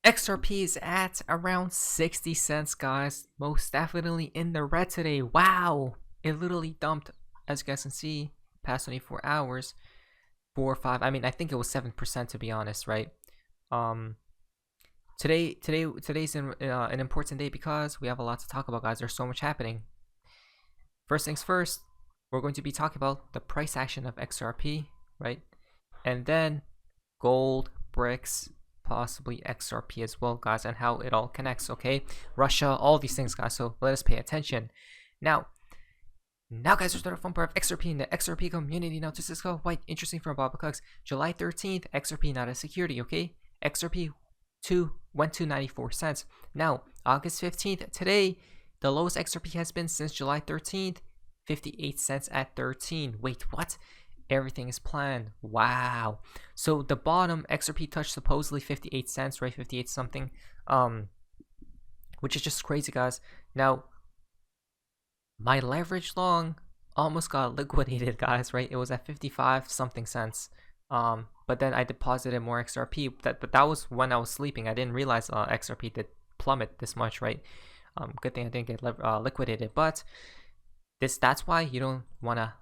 XRP is at around 60 cents, guys. Most definitely in the red today. Wow! It literally dumped, as you guys can see, past 24 hours. 4 or 5. I mean, I think it was 7% to be honest, right? Today's an important day because we have a lot to talk about, guys. There's so much happening. First things first, we're going to be talking about the price action of XRP, right? And then gold, BRICS, possibly XRP as well, guys, and how it all connects, okay? Russia, all these things, guys, so let us pay attention. Now guys, we're starting a fun part of XRP in the XRP community. Now this is quite interesting from Bob Cooks. July 13th, XRP not a security, okay? XRP went to 94 cents. Now, August 15th, today, the lowest XRP has been since July 13th, 58 cents at 13. Wait, what? Everything is planned. Wow. So the bottom XRP touched supposedly 58 cents, right? 58 something. Which is just crazy, guys. Now, my leverage long almost got liquidated, guys, right? It was at 55 something cents. But then I deposited more XRP. But that was when I was sleeping. I didn't realize XRP did plummet this much, right? Good thing I didn't get liquidated. But that's why you don't want to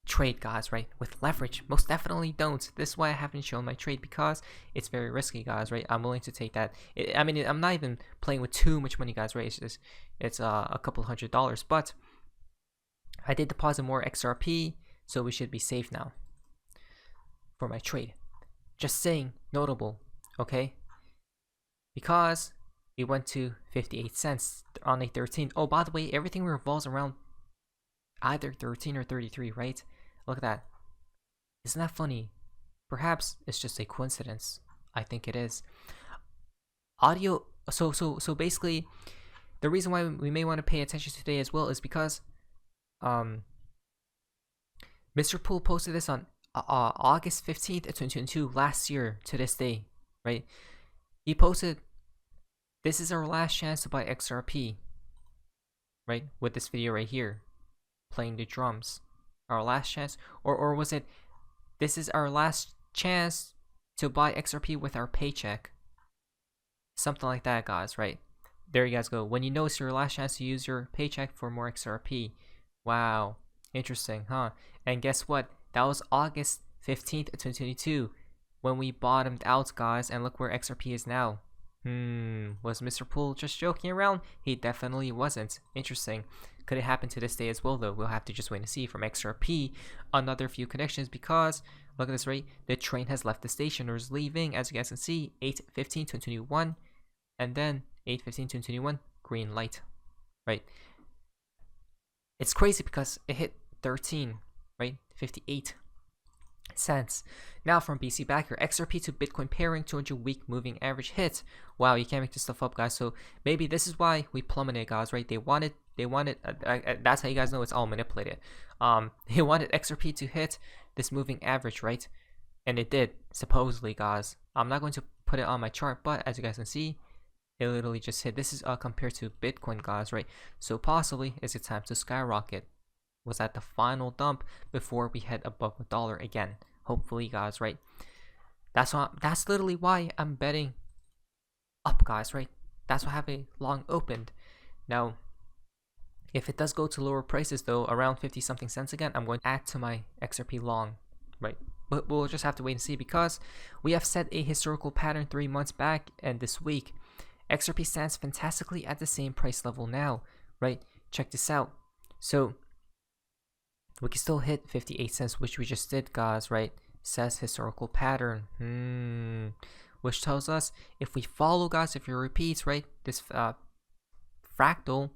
trade, guys, right? With leverage. Most definitely don't. This is why I haven't shown my trade, because it's very risky, guys, right? I'm willing to take that. I mean, I'm not even playing with too much money, guys, right? It's a couple $100, but I did deposit more XRP, so we should be safe now for my trade. Just saying, notable, okay? Because we went to 58 cents on a 13. Oh, by the way, everything revolves around either 13 or 33, right? Look at that. Isn't that funny? Perhaps it's just a coincidence. I think it is. Audio. So basically, the reason why we may want to pay attention today as well is because Mr. Poole posted this on August 15th, 2022, last year to this day, right? He posted, "This is our last chance to buy XRP," right? With this video right here, playing the drums. Our last chance, or was it, "This is our last chance to buy XRP with our paycheck"? Something like that, guys, right? There you guys go. When you know it's your last chance to use your paycheck for more XRP. Wow, interesting, huh? And guess what? That was August 15th, 2022, when we bottomed out, guys, and look where XRP is now. Was Mr. Poole just joking around? He definitely wasn't. Interesting. Could it happen to this day as well, though? We'll have to just wait and see. From XRP, another few connections, because look at this, right? The train has left the station, or is leaving, as you guys can see. 8:15 to 21, and then 8:15 to 21, green light, right? It's crazy because it hit 13, right? 58 cents. Now from BC Backer, XRP to Bitcoin pairing 200-week moving average hit. Wow, you can't make this stuff up, guys. So maybe this is why we plummeted, guys, right? They wanted that's how you guys know it's all manipulated. They wanted XRP to hit this moving average, right? And it did, supposedly, guys. I'm not going to put it on my chart, but as you guys can see, it literally just hit. This is compared to Bitcoin, guys, right? So possibly is it time to skyrocket? Was at the final dump before we head above $1 again. Hopefully, guys, right? That's literally why I'm betting up, guys, right? That's why I have a long opened. Now, if it does go to lower prices, though, around 50 something cents again, I'm going to add to my XRP long, right? But we'll just have to wait and see, because we have set a historical pattern 3 months back, and this week XRP stands fantastically at the same price level now, right? Check this out. So we can still hit 58 cents, which we just did, guys, right? Says historical pattern. Which tells us if we follow, guys, if it repeats, right, this fractal,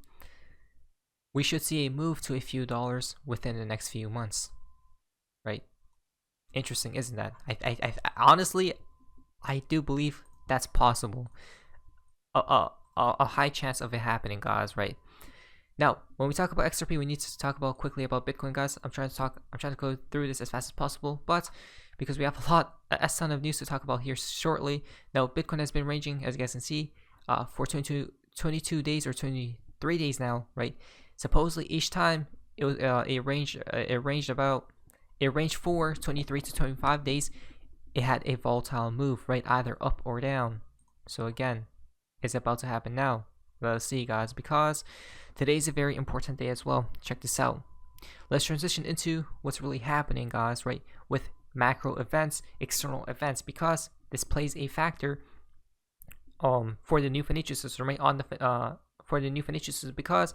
we should see a move to a few dollars within the next few months, right? Interesting, isn't that? I honestly, I do believe that's possible. A high chance of it happening, guys, right? Now, when we talk about XRP, we need to talk about quickly about Bitcoin, guys. I'm trying to go through this as fast as possible, but because we have a ton of news to talk about here shortly. Now, Bitcoin has been ranging, as you guys can see, for 22 days or 23 days now, right? Supposedly each time it was it ranged for 23 to 25 days. It had a volatile move, right? Either up or down. So again, it's about to happen now. Let us see, guys, because today's a very important day as well. Check this out. Let's transition into what's really happening, guys, right? With macro events, external events, because this plays a factor for the new financial system, right? For the new financial system, because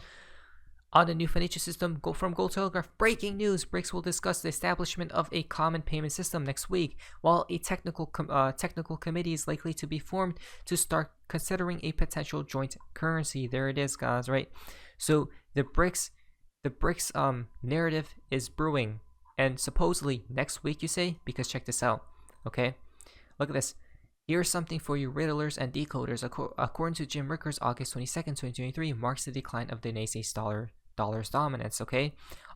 on the new financial system, go from Gold Telegraph, breaking news: BRICS will discuss the establishment of a common payment system next week, while a technical committee is likely to be formed to start considering a potential joint currency. There it is, guys, right? So the BRICS narrative is brewing, and supposedly next week, you say? Because check this out, okay? Look at this. Here's something for you riddlers and decoders. According to Jim Rickards, August 22nd, 2023 marks the decline of the NASA's dollar's dominance, okay?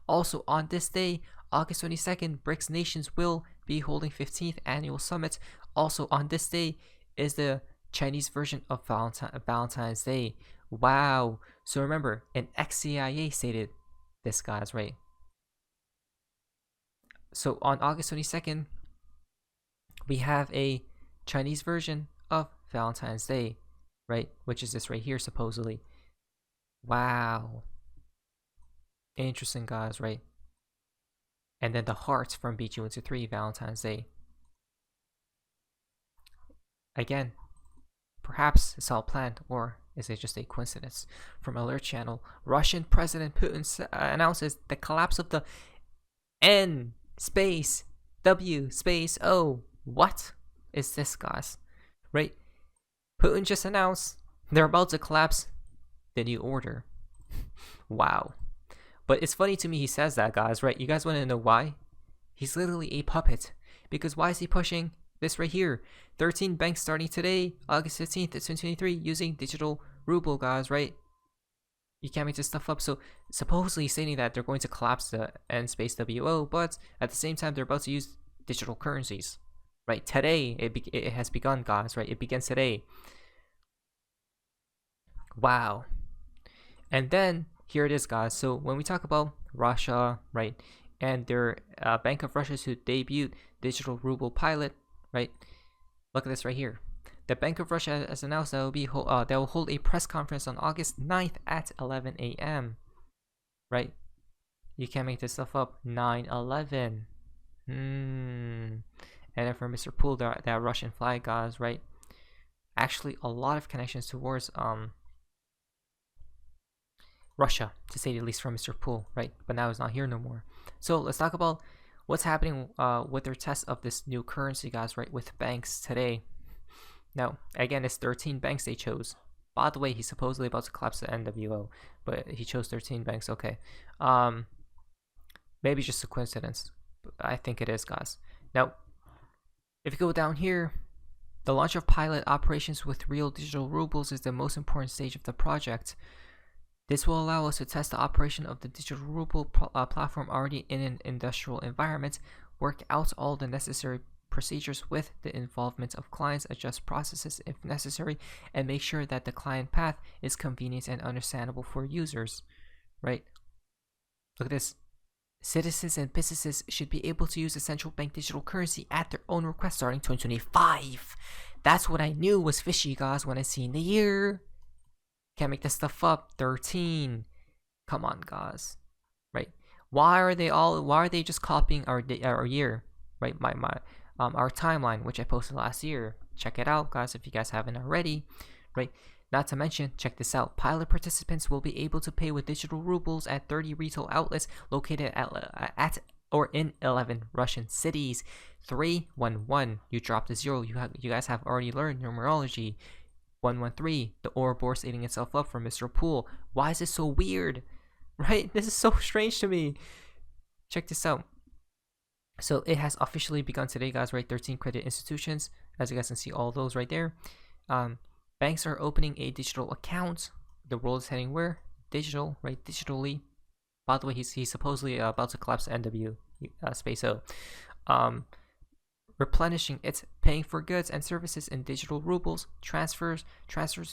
Also, on this day, August 22nd, BRICS nations will be holding 15th annual summit. Also, on this day is the Chinese version of Valentine's Day. Wow. So remember, an ex-CIA stated this, guys, right? So on August 22nd, we have a Chinese version of Valentine's Day, right? Which is this right here, supposedly. Wow. Interesting, guys, right? And then the hearts from BG123, Valentine's Day. Again, perhaps it's all planned, or is it just a coincidence? From Alert Channel, Russian President Putin announces the collapse of the N space W space O. What is this, guys? Right? Putin just announced they're about to collapse the new order. Wow. But it's funny to me he says that, guys, right? You guys want to know why? He's literally a puppet. Because why is he pushing this right here? 13 banks starting today, August 15th, 2023, using digital ruble, guys, right? You can't make this stuff up. So supposedly stating that they're going to collapse the N space WO, but at the same time they're about to use digital currencies. Right, today it has begun, guys, right? It begins today. Wow. And then here it is, guys. So when we talk about Russia, right, and their Bank of Russia to debut digital ruble pilot, right? Look at this right here. The Bank of Russia has announced that they will hold a press conference on August 9th at 11 a.m. Right? You can't make this stuff up. 9/11. And then for Mr. Poole, that Russian flag, guys, right? Actually, a lot of connections towards Russia, to say the least, from Mr. Poole, right? But now he's not here no more. So let's talk about what's happening with their test of this new currency, guys, right? With banks today. Now, again, it's 13 banks they chose. By the way, he's supposedly about to collapse the NWO, but he chose 13 banks. Okay. Maybe just a coincidence. But I think it is, guys. Now, if you go down here, the launch of pilot operations with real digital rubles is the most important stage of the project. This will allow us to test the operation of the digital ruble platform already in an industrial environment, work out all the necessary procedures with the involvement of clients, adjust processes if necessary, and make sure that the client path is convenient and understandable for users. Right? Look at this. Citizens and businesses should be able to use the central bank digital currency at their own request starting 2025. That's what I knew was fishy, guys, when I seen the year. Can't make this stuff up. 13. Come on, guys. Right? Why are they just copying our year? Right? Our timeline, which I posted last year. Check it out, guys, if you guys haven't already. Right? Not to mention, check this out, pilot participants will be able to pay with digital rubles at 30 retail outlets located at or in 11 Russian cities. 311, you dropped a 0. You guys have already learned numerology. 113, the Ouroboros eating itself up from Mr. Poole. Why is this so weird? Right? This is so strange to me. Check this out. So it has officially begun today, guys, right? 13 credit institutions, as you guys can see all those right there. Banks are opening a digital account. The world is heading where? Digital, right? Digitally. By the way, he's supposedly about to collapse NW space O. Replenishing it, paying for goods and services in digital rubles, transfers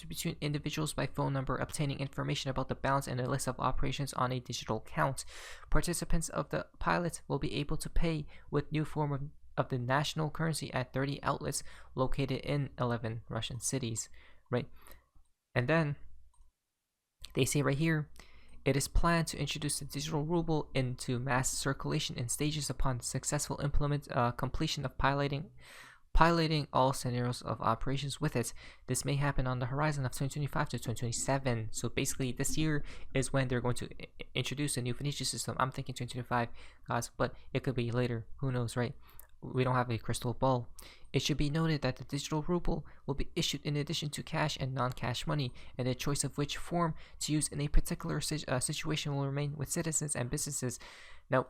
between individuals by phone number, obtaining information about the balance and a list of operations on a digital account. Participants of the pilot will be able to pay with new form of of the national currency at 30 outlets located in 11 Russian cities, right? And then they say right here, it is planned to introduce the digital ruble into mass circulation in stages upon successful completion of piloting all scenarios of operations with it. This may happen on the horizon of 2025 to 2027. So basically, this year is when they're going to introduce a new financial system. I'm thinking 2025, guys, but it could be later. Who knows, right? We don't have a crystal ball. It should be noted that the digital ruble will be issued in addition to cash and non-cash money, and the choice of which form to use in a particular situation will remain with citizens and businesses. Now,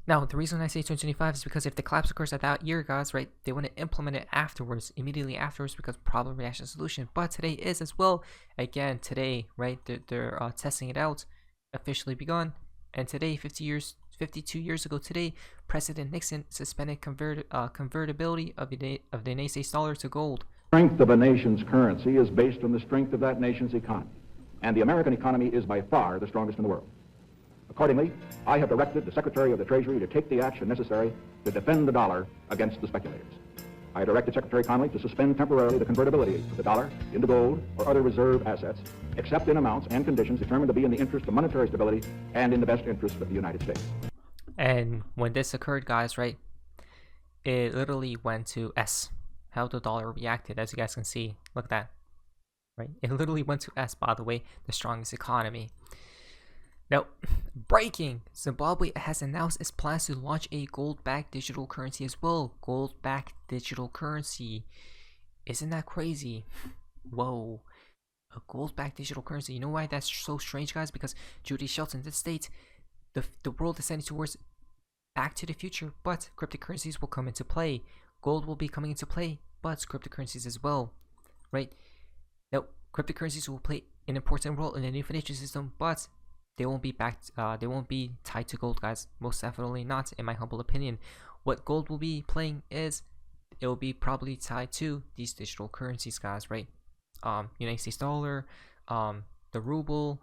the reason I say 2025 is because if the collapse occurs at that year, guys, right, they want to implement it afterwards, immediately afterwards, because problem, reaction, solution. But today is as well. Again, today, right, they're testing it out, officially begun. And today, 52 years ago today, President Nixon suspended convertibility of the United States dollar to gold. The strength of a nation's currency is based on the strength of that nation's economy. And the American economy is by far the strongest in the world. Accordingly, I have directed the Secretary of the Treasury to take the action necessary to defend the dollar against the speculators. I directed Secretary Connally to suspend temporarily the convertibility of the dollar into gold or other reserve assets, except in amounts and conditions determined to be in the interest of monetary stability and in the best interest of the United States. And when this occurred, guys, right, it literally went to S. How the dollar reacted, as you guys can see. Look at that, right? It literally went to S, by the way, the strongest economy. Now, breaking, Zimbabwe has announced its plans to launch a gold-backed digital currency as well. Gold-backed digital currency. Isn't that crazy? Whoa. A gold-backed digital currency. You know why that's so strange, guys? Because Judy Shelton did state the world is heading towards back to the future, but cryptocurrencies will come into play. Gold will be coming into play, but cryptocurrencies as well, right? Now, cryptocurrencies will play an important role in the new financial system, but they won't be backed. They won't be tied to gold, guys. Most definitely not, in my humble opinion. What gold will be playing is it will be probably tied to these digital currencies, guys, right? United States dollar, the ruble,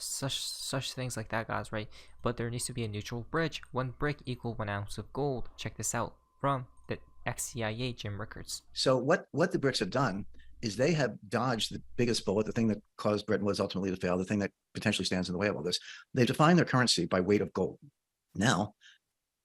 such things like that, guys, right? But there needs to be a neutral bridge. 1 brick equal 1 ounce of gold. Check this out from the ex-CIA Jim Rickards. So what the BRICS have done is they have dodged the biggest bullet, the thing that caused Bretton Woods ultimately to fail, the thing that potentially stands in the way of all this. They've defined their currency by weight of gold. Now,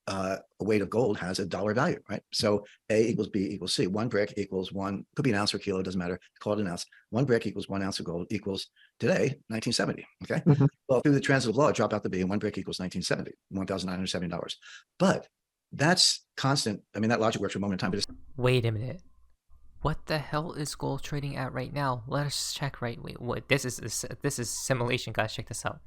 a weight of gold has a dollar value, right? So A equals B equals C. 1 brick equals 1, could be an ounce or kilo, doesn't matter. Call it an ounce. 1 brick equals 1 ounce of gold equals today, 1970, okay? Well, through the transitive law, it dropped out to B, and 1 brick equals 1970, $1,970. But that's constant. I mean, that logic works for a moment in time, but it's— Wait a minute. What the hell is gold trading at right now? Let us check. Wait, what? This is simulation, guys. Check this out.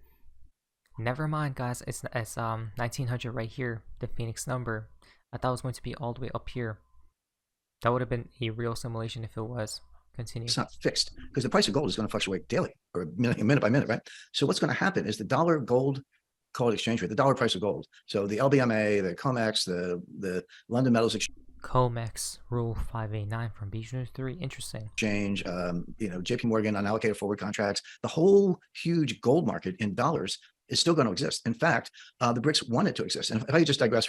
Never mind, guys. It's 1900 right here, the Phoenix number. I thought it was going to be all the way up here. That would have been a real simulation if it was. Continue. It's not fixed because the price of gold is going to fluctuate daily or minute by minute, right? So what's going to happen is the dollar gold, call it exchange rate, the dollar price of gold. So the LBMA, the COMEX, the London Metals Exchange. COMEX Rule 589 from B3. Interesting. Exchange, JP Morgan, unallocated forward contracts, the whole huge gold market in dollars is still going to exist. In fact, the BRICS want it to exist. And if I could just digress.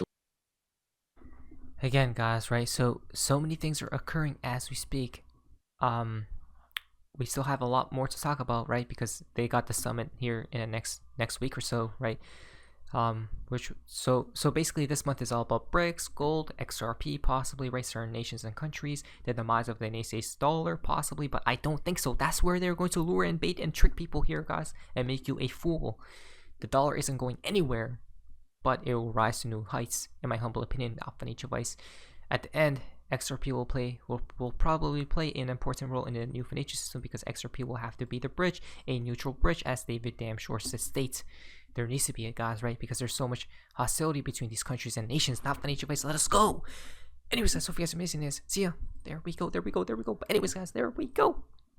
Again, guys, right? So many things are occurring as we speak. We still have a lot more to talk about, right? Because they got the summit here in the next week or so, right? So basically this month is all about BRICS, gold, XRP, possibly, right? Certain nations and countries, the demise of the United States dollar, possibly, but I don't think so. That's where they're going to lure and bait and trick people here, guys, and make you a fool. The dollar isn't going anywhere, but it will rise to new heights, in my humble opinion, not financial advice. At the end, XRP will probably play an important role in the new financial system because XRP will have to be the bridge, a neutral bridge, as David Damshore states. There needs to be a, guys, right? Because there's so much hostility between these countries and nations, not financial advice. Let us go. Anyways, guys, hope you guys are amazing this. See ya. There we go. But anyways, guys, there we go.